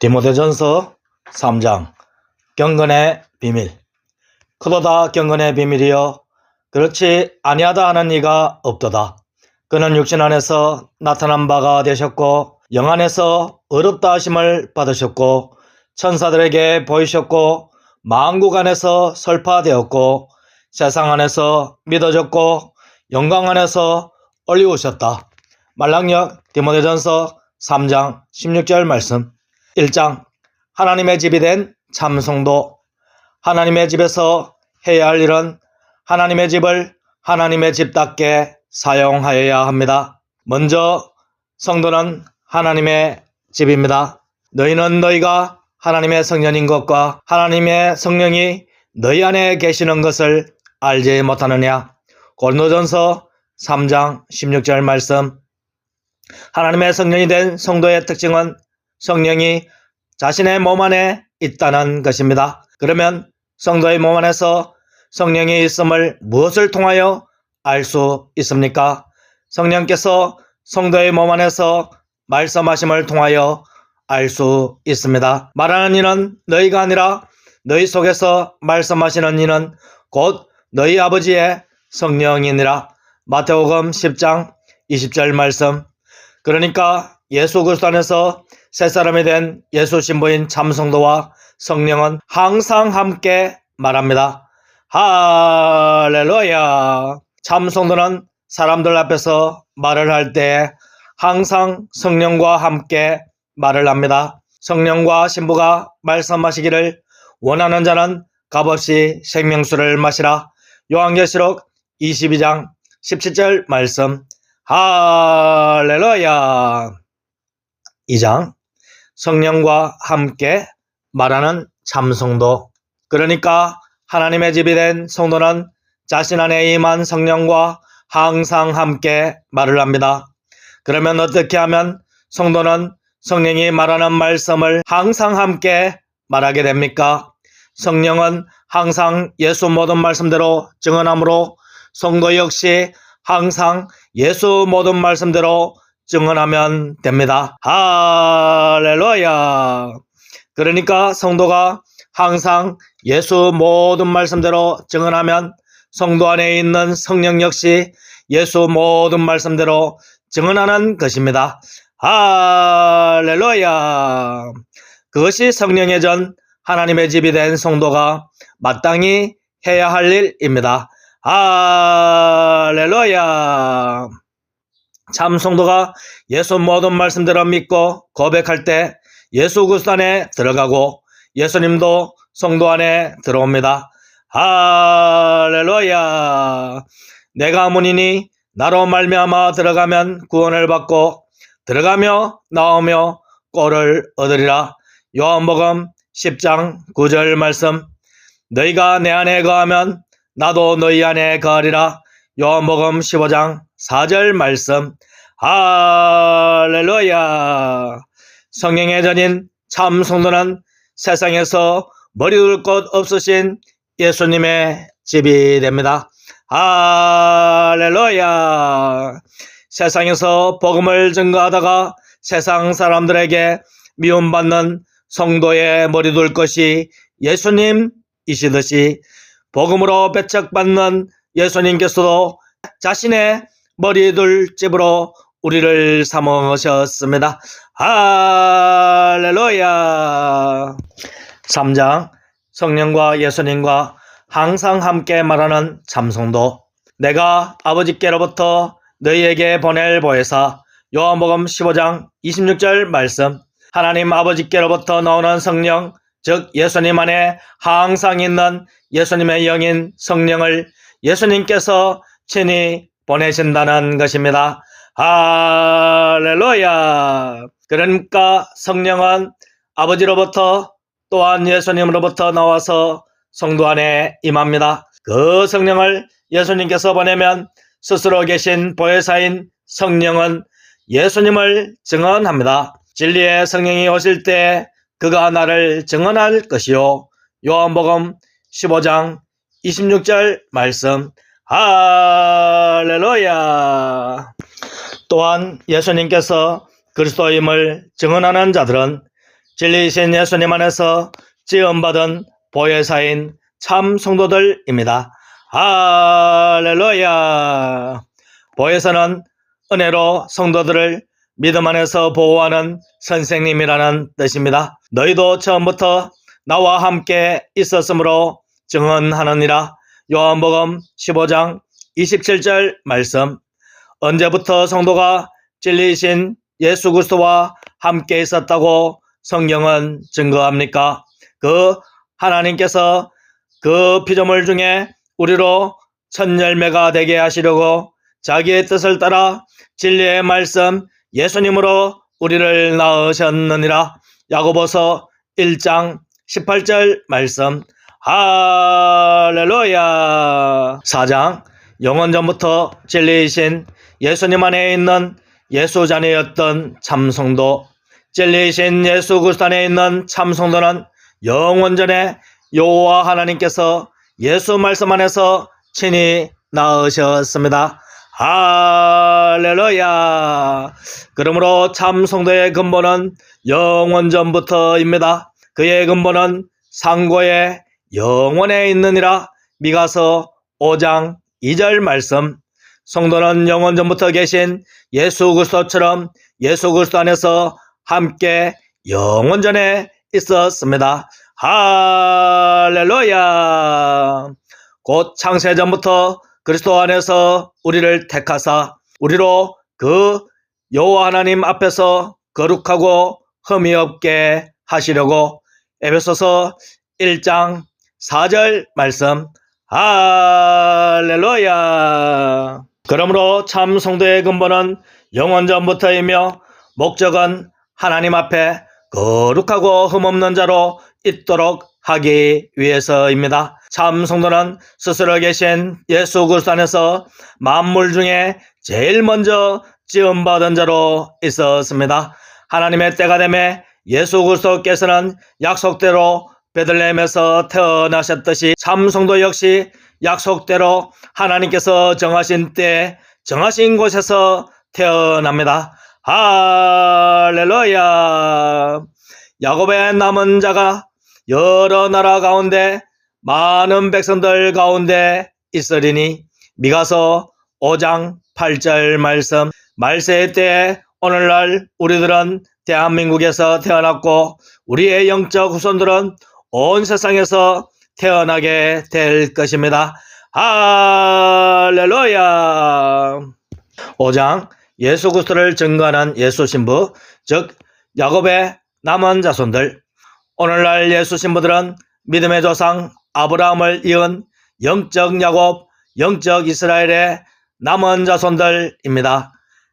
디모데전서 3장 경건의 비밀. 그도다 경건의 비밀이여 그렇지 아니하다 하는 이가 없도다. 그는 육신 안에서 나타난 바가 되셨고 영 안에서 의롭다 하심을 받으셨고 천사들에게 보이셨고 만국 안에서 설파되었고 세상 안에서 믿어졌고 영광 안에서 올리우셨다. 말랑역 디모데전서 3장 16절 말씀. 1장 하나님의 집이 된 참성도. 하나님의 집에서 해야 할 일은 하나님의 집을 하나님의 집답게 사용하여야 합니다. 먼저 성도는 하나님의 집입니다. 너희는 너희가 하나님의 성전인 것과 하나님의 성령이 너희 안에 계시는 것을 알지 못하느냐. 고린도전서 3장 16절 말씀. 하나님의 성전이 된 성도의 특징은 성령이 자신의 몸 안에 있다는 것입니다. 그러면 성도의 몸 안에서 성령이 있음을 무엇을 통하여 알 수 있습니까? 성령께서 성도의 몸 안에서 말씀하심을 통하여 알 수 있습니다. 말하는 이는 너희가 아니라 너희 속에서 말씀하시는 이는 곧 너희 아버지의 성령이니라. 마태복음 10장 20절 말씀. 그러니까 예수 그리스도 안에서 새 사람이 된 예수 신부인 참성도와 성령은 항상 함께 말합니다. 할렐루야. 참성도는 사람들 앞에서 말을 할 때 항상 성령과 함께 말을 합니다. 성령과 신부가 말씀하시기를 원하는 자는 값없이 생명수를 마시라. 요한계시록 22장 17절 말씀. 할렐루야. 2장 성령과 함께 말하는 참성도. 그러니까 하나님의 집이 된 성도는 자신 안에 임한 성령과 항상 함께 말을 합니다. 그러면 어떻게 하면 성도는 성령이 말하는 말씀을 항상 함께 말하게 됩니까? 성령은 항상 예수 모든 말씀대로 증언하므로 성도 역시 항상 예수 모든 말씀대로 증언하면 됩니다. 할렐루야. 그러니까 성도가 항상 예수 모든 말씀대로 증언하면 성도 안에 있는 성령 역시 예수 모든 말씀대로 증언하는 것입니다. 할렐루야. 그것이 성령의 전 하나님의 집이 된 성도가 마땅히 해야 할 일입니다. 할렐루야. 참 성도가 예수 모든 말씀대로 믿고 고백할 때 예수 그리스도 안에 들어가고 예수님도 성도 안에 들어옵니다. 할렐루야. 내가 문이니 나로 말미암아 들어가면 구원을 받고 들어가며 나오며 꼴을 얻으리라. 요한복음 10장 9절 말씀. 너희가 내 안에 거하면 나도 너희 안에 거하리라. 요한복음 15장 4절 말씀. 할렐루야. 성령의 전인 참 성도는 세상에서 머리둘 곳 없으신 예수님의 집이 됩니다. 할렐루야. 세상에서 복음을 증거하다가 세상 사람들에게 미움받는 성도의 머리둘 것이 예수님이시듯이 복음으로 배척받는 예수님께서도 자신의 머리둘 집으로 우리를 삼으셨습니다. 할렐루야. 3장 성령과 예수님과 항상 함께 말하는 참성도. 내가 아버지께로부터 너희에게 보낼 보혜사. 요한복음 15장 26절 말씀. 하나님 아버지께로부터 나오는 성령, 즉 예수님 안에 항상 있는 예수님의 영인 성령을 예수님께서 친히 보내신다는 것입니다. 할렐루야. 그러니까 성령은 아버지로부터 또한 예수님으로부터 나와서 성도 안에 임합니다. 그 성령을 예수님께서 보내면 스스로 계신 보혜사인 성령은 예수님을 증언합니다. 진리의 성령이 오실 때 그가 나를 증언할 것이요. 요한복음 15장 26절 말씀. 할렐루야. 또한 예수님께서 그리스도임을 증언하는 자들은 진리이신 예수님 안에서 지음받은 보혜사인 참 성도들입니다. 할렐루야. 보혜사는 은혜로 성도들을 믿음 안에서 보호하는 선생님이라는 뜻입니다. 너희도 처음부터 나와 함께 있었으므로 증언하느니라. 요한복음 15장 27절 말씀. 언제부터 성도가 진리이신 예수 그리스도와 함께 있었다고 성경은 증거합니까? 그 하나님께서 그 피조물 중에 우리로 첫 열매가 되게 하시려고 자기의 뜻을 따라 진리의 말씀 예수님으로 우리를 낳으셨느니라. 야고보서 1장 18절 말씀. 할렐루야. 4장. 영원전부터 진리이신 예수님 안에 있는 예수 자녀였던 참성도. 진리이신 예수 그리스도 안에 있는 참성도는 영원전에 여호와 하나님께서 예수 말씀 안에서 친히 낳으셨습니다. 할렐루야. 그러므로 참성도의 근본은 영원전부터입니다. 그의 근본은 상고의 영원에 있느니라. 미가서 5장 2절 말씀. 성도는 영원전부터 계신 예수 그리스도처럼 예수 그리스도 안에서 함께 영원전에 있었습니다. 할렐루야. 곧 창세전부터 그리스도 안에서 우리를 택하사 우리로 그 여호와 하나님 앞에서 거룩하고 흠이 없게 하시려고. 에베소서 1장 4절 말씀. 할렐루야. 그러므로 참 성도의 근본은 영원전부터이며 목적은 하나님 앞에 거룩하고 흠없는 자로 있도록 하기 위해서입니다. 참 성도는 스스로 계신 예수 그리스도 안에서 만물 중에 제일 먼저 지음받은 자로 있었습니다. 하나님의 때가 되매 예수 그리스도께서는 약속대로 베들레헴에서 태어나셨듯이 참 성도 역시 약속대로 하나님께서 정하신 때에 정하신 곳에서 태어납니다. 할렐루야. 야곱의 남은 자가 여러 나라 가운데 많은 백성들 가운데 있으리니. 미가서 5장 8절 말씀. 말세의 때에 오늘날 우리들은 대한민국에서 태어났고 우리의 영적 후손들은 온 세상에서 태어나게 될 것입니다. 할렐루야. 5장. 예수 그리스도를 증거하는 예수 신부, 즉 야곱의 남은 자손들. 오늘날 예수 신부들은 믿음의 조상 아브라함을 이은 영적 야곱, 영적 이스라엘의 남은 자손들입니다.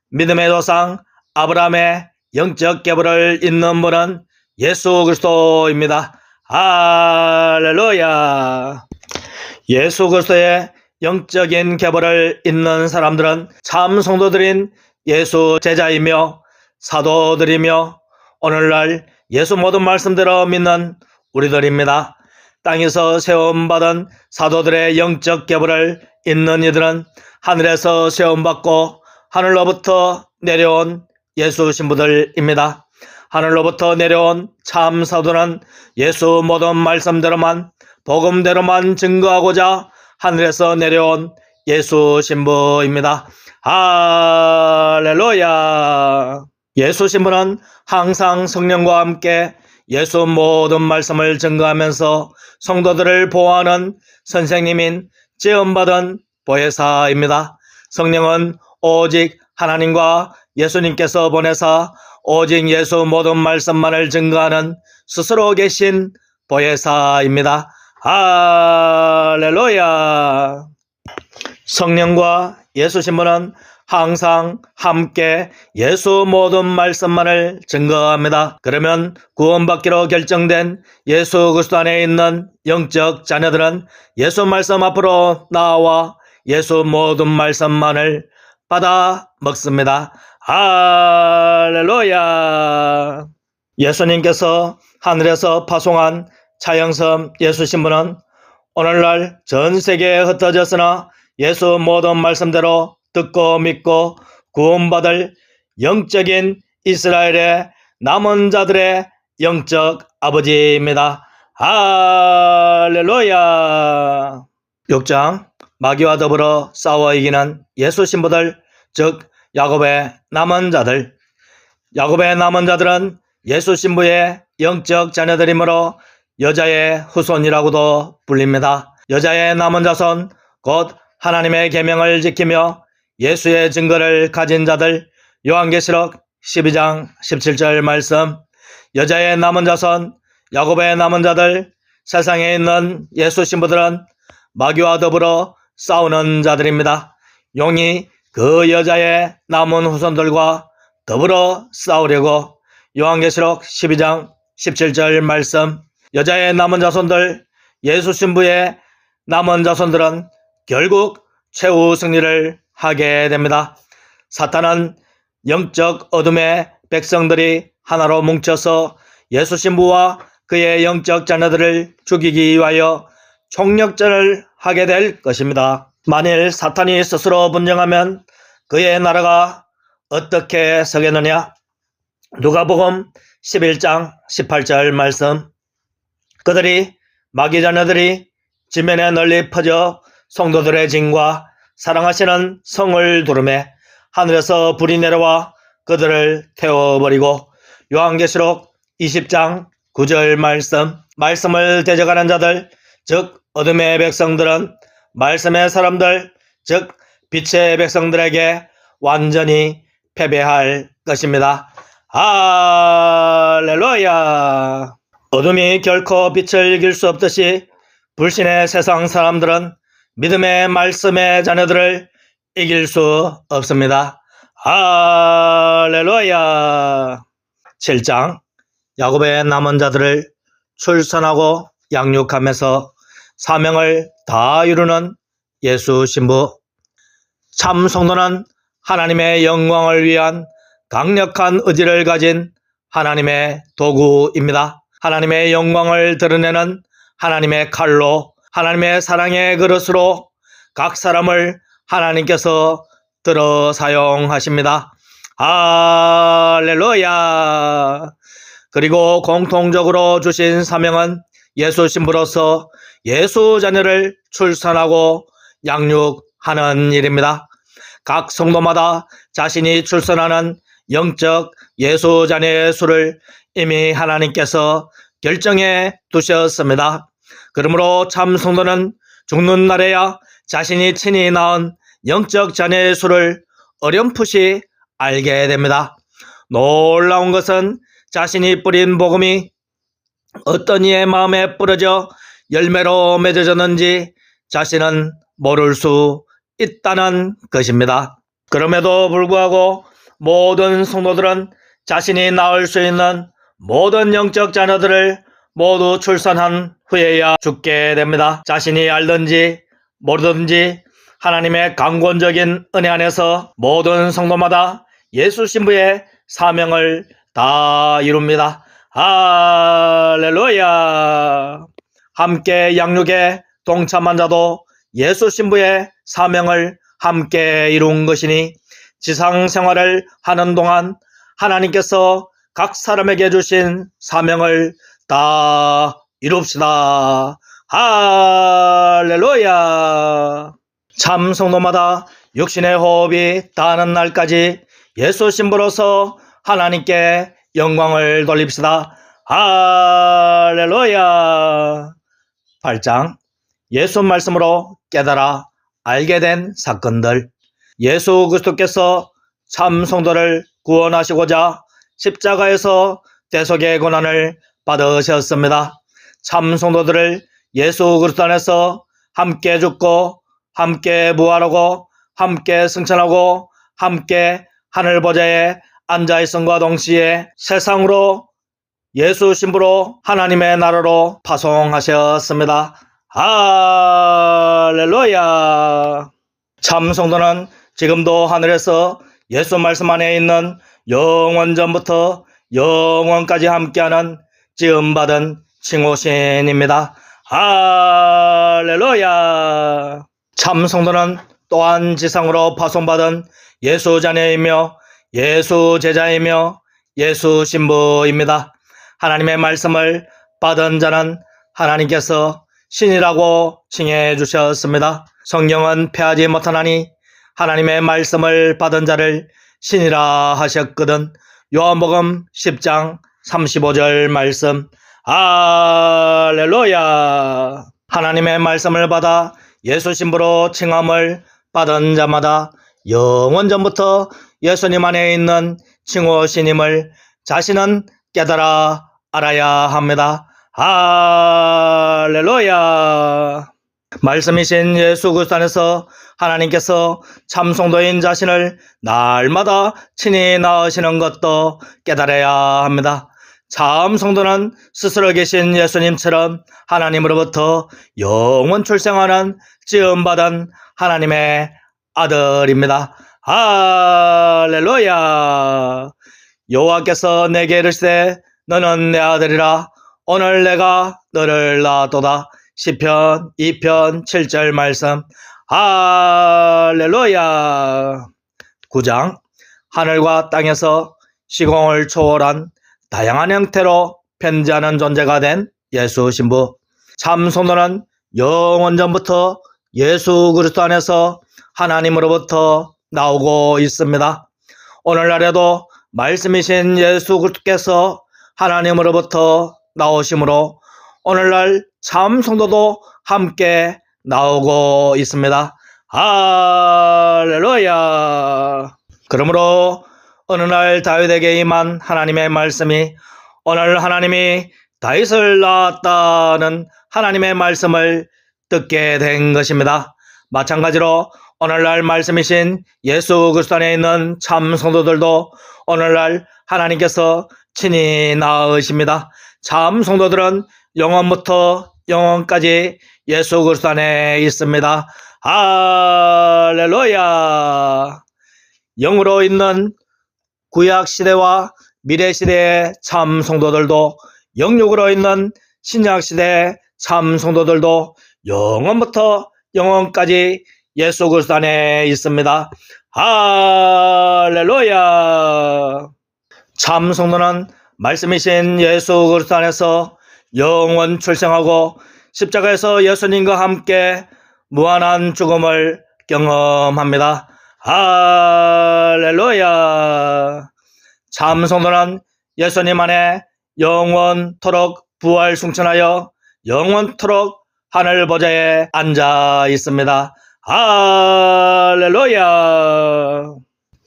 믿음의 조상 아브라함의 영적 계보를 잇는 분은 예수 그리스도입니다. 할렐루야. 예수 그리스도의 영적인 계보를 잇는 사람들은 참 성도들인 예수 제자이며 사도들이며 오늘날 예수 모든 말씀대로 믿는 우리들입니다. 땅에서 세움받은 사도들의 영적 계보를 잇는 이들은 하늘에서 세움받고 하늘로부터 내려온 예수 신부들입니다. 하늘로부터 내려온 참 사도는 예수 모든 말씀대로만 복음대로만 증거하고자 하늘에서 내려온 예수 신부입니다. 할렐루야. 예수 신부는 항상 성령과 함께 예수 모든 말씀을 증거하면서 성도들을 보호하는 선생님인 지음받은 보혜사입니다. 성령은 오직 하나님과 예수님께서 보내사 오직 예수 모든 말씀만을 증거하는 스스로 계신 보혜사입니다. 할렐루야. 성령과 예수 신부는 항상 함께 예수 모든 말씀만을 증거합니다. 그러면 구원받기로 결정된 예수 그리스도 안에 있는 영적 자녀들은 예수 말씀 앞으로 나와 예수 모든 말씀만을 받아 먹습니다. 할렐루야. 예수님께서 하늘에서 파송한 차영섬 예수 신부는 오늘날 전 세계에 흩어졌으나 예수 모든 말씀대로 듣고 믿고 구원받을 영적인 이스라엘의 남은 자들의 영적 아버지입니다. 할렐루야. 6장 마귀와 더불어 싸워 이기는 예수 신부들, 즉 야곱의 남은 자들. 야곱의 남은 자들은 예수 신부의 영적 자녀들이므로 여자의 후손이라고도 불립니다. 여자의 남은 자손, 곧 하나님의 계명을 지키며 예수의 증거를 가진 자들. 요한계시록 12장 17절 말씀. 여자의 남은 자손, 야곱의 남은 자들. 세상에 있는 예수 신부들은 마귀와 더불어 싸우는 자들입니다. 용이 그 여자의 남은 후손들과 더불어 싸우려고. 요한계시록 12장 17절 말씀. 여자의 남은 자손들, 예수 신부의 남은 자손들은 결국 최후 승리를 하게 됩니다. 사탄은 영적 어둠의 백성들이 하나로 뭉쳐서 예수 신부와 그의 영적 자녀들을 죽이기 위하여 총력전을 하게 될 것입니다. 만일 사탄이 스스로 분쟁하면 그의 나라가 어떻게 서겠느냐? 누가복음 11장 18절 말씀. 그들이 마귀 자녀들이 지면에 널리 퍼져 성도들의 진과 사랑하시는 성을 두르매 하늘에서 불이 내려와 그들을 태워버리고. 요한계시록 20장 9절 말씀. 말씀을 대적하는 자들, 즉 어둠의 백성들은 말씀의 사람들, 즉 빛의 백성들에게 완전히 패배할 것입니다. 할렐루야. 어둠이 결코 빛을 이길 수 없듯이 불신의 세상 사람들은 믿음의 말씀의 자녀들을 이길 수 없습니다. 할렐루야. 7장 야곱의 남은 자들을 출산하고 양육하면서 사명을 다 이루는 예수 신부. 참 성도는 하나님의 영광을 위한 강력한 의지를 가진 하나님의 도구입니다. 하나님의 영광을 드러내는 하나님의 칼로, 하나님의 사랑의 그릇으로 각 사람을 하나님께서 들어 사용하십니다. 할렐루야. 그리고 공통적으로 주신 사명은 예수 신부로서 예수 자녀를 출산하고 양육하는 일입니다. 각 성도마다 자신이 출산하는 영적 예수 자녀의 수를 이미 하나님께서 결정해 두셨습니다. 그러므로 참 성도는 죽는 날에야 자신이 친히 낳은 영적 자녀의 수를 어렴풋이 알게 됩니다. 놀라운 것은 자신이 뿌린 복음이 어떤 이의 마음에 뿌려져 열매로 맺어졌는지 자신은 모를 수 있다는 것입니다. 그럼에도 불구하고 모든 성도들은 자신이 낳을 수 있는 모든 영적 자녀들을 모두 출산한 후에야 죽게 됩니다. 자신이 알든지 모르든지 하나님의 강권적인 은혜 안에서 모든 성도마다 예수 신부의 사명을 다 이룹니다. 할렐루야. 함께 양육에 동참한 자도 예수 신부의 사명을 함께 이룬 것이니 지상 생활을 하는 동안 하나님께서 각 사람에게 주신 사명을 다 이룹시다. 할렐루야. 참 성도마다 육신의 호흡이 닿는 날까지 예수 신부로서 하나님께 영광을 돌립시다. 할렐루야. 8장 예수 말씀으로 깨달아 알게 된 사건들. 예수 그리스도께서 참 성도를 구원하시고자 십자가에서 대속의 고난을 받으셨습니다. 참 성도들을 예수 그리스도 안에서 함께 죽고 함께 부활하고 함께 승천하고 함께 하늘 보좌에 앉아있음과 동시에 세상으로 예수 신부로 하나님의 나라로 파송하셨습니다. 할렐루야. 참 성도는 지금도 하늘에서 예수 말씀 안에 있는 영원전부터 영원까지 함께하는 지음받은 칭호신입니다. 할렐루야. 참 성도는 또한 지상으로 파송받은 예수 자녀이며 예수 제자이며 예수 신부입니다. 하나님의 말씀을 받은 자는 하나님께서 신이라고 칭해 주셨습니다. 성경은 패하지 못하나니 하나님의 말씀을 받은 자를 신이라 하셨거든. 요한복음 10장 35절 말씀. 할렐루야. 하나님의 말씀을 받아 예수 신부로 칭함을 받은 자마다 영원전부터 예수님 안에 있는 칭호 신임을 자신은 깨달아 알아야 합니다. 할렐루야. 말씀이신 예수 그리스도 안에서 하나님께서 참 성도인 자신을 날마다 친히 낳으시는 것도 깨달아야 합니다. 참 성도는 스스로 계신 예수님처럼 하나님으로부터 영원 출생하는 지음받은 하나님의 아들입니다. 할렐루야. 여호와께서 내게 이르시되 너는 내 아들이라 오늘 내가 너를 낳았도다. 시편 2편 7절 말씀. 할렐루야. 9장. 하늘과 땅에서 시공을 초월한 다양한 형태로 편지하는 존재가 된 예수 신부. 참 성도는 영원전부터 예수 그리스도 안에서 하나님으로부터 나오고 있습니다. 오늘날에도 말씀이신 예수 그리스도께서 하나님으로부터 나오심으로 오늘날 참 성도도 함께 나오고 있습니다. 할렐루야. 그러므로 어느 날 다윗에게 임한 하나님의 말씀이 오늘 하나님이 다윗을 낳았다는 하나님의 말씀을 듣게 된 것입니다. 마찬가지로 오늘날 말씀이신 예수 그리스도 안에 있는 참 성도들도 오늘날 하나님께서 친히 낳으십니다. 참 성도들은 영원부터 영원까지 예수 그리스도 안에 있습니다. 할렐루야. 영으로 있는 구약시대와 미래시대의 참 성도들도 영육으로 있는 신약시대의 참 성도들도 영원부터 영원까지 예수 그리스도 안에 있습니다. 할렐루야. 참 성도는 말씀이신 예수 그리스도 안에서 영원 출생하고 십자가에서 예수님과 함께 무한한 죽음을 경험합니다. 할렐루야. 참 성도는 예수님 안에 영원토록 부활 승천하여 영원토록 하늘 보좌에 앉아 있습니다. 할렐루야.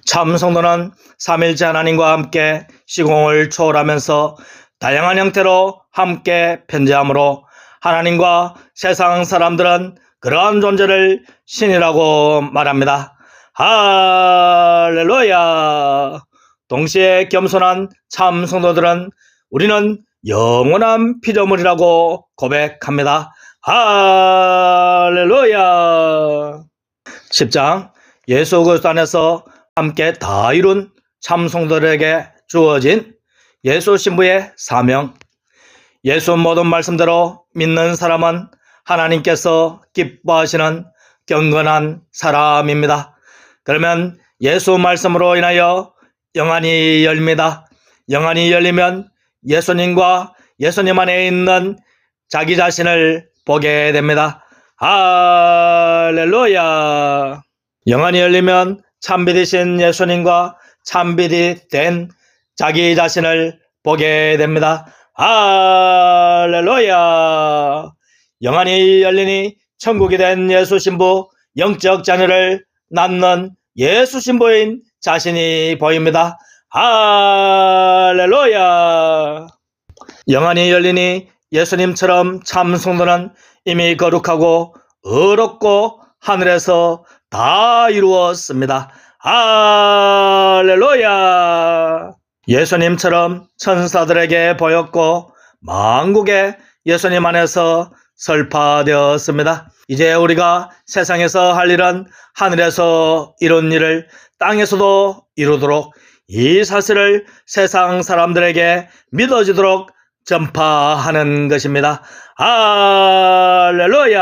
참 성도는 삼일째 하나님과 함께 시공을 초월하면서 다양한 형태로 함께 편지함으로 하나님과 세상 사람들은 그러한 존재를 신이라고 말합니다. 할렐루야. 동시에 겸손한 참 성도들은 우리는 영원한 피조물이라고 고백합니다. 할렐루야. 10장. 예수 그리스도 안에서 함께 다 이룬 참 성도들에게 주어진 예수 신부의 사명. 예수 모든 말씀대로 믿는 사람은 하나님께서 기뻐하시는 경건한 사람입니다. 그러면 예수 말씀으로 인하여 영안이 열립니다. 영안이 열리면 예수님과 예수님 안에 있는 자기 자신을 보게 됩니다. 할렐루야. 영안이 열리면 참빛이신 예수님과 참빛이 된 자기 자신을 보게 됩니다. 할렐루야. 영안이 열리니 천국이 된 예수 신부, 영적 자녀를 낳는 예수 신부인 자신이 보입니다. 할렐루야. 영안이 열리니 예수님처럼 참 성도는 이미 거룩하고 의롭고 하늘에서 다 이루었습니다. 할렐루야. 예수님처럼 천사들에게 보였고 만국에 예수님 안에서 설파되었습니다. 이제 우리가 세상에서 할 일은 하늘에서 이룬 일을 땅에서도 이루도록 이 사실을 세상 사람들에게 믿어지도록 전파하는 것입니다. 할렐루야.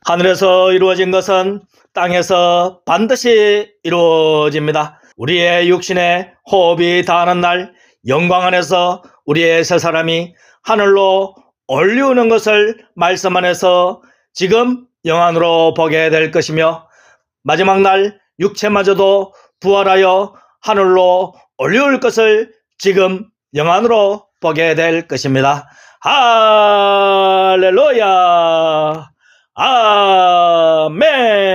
하늘에서 이루어진 것은 땅에서 반드시 이루어집니다. 우리의 육신의 호흡이 다하는 날 영광 안에서 우리의 새 사람이 하늘로 올리우는 것을 말씀 안에서 지금 영안으로 보게 될 것이며 마지막 날 육체마저도 부활하여 하늘로 올리울 것을 지금 영안으로 보게 될 것입니다. 할렐루야. 아멘.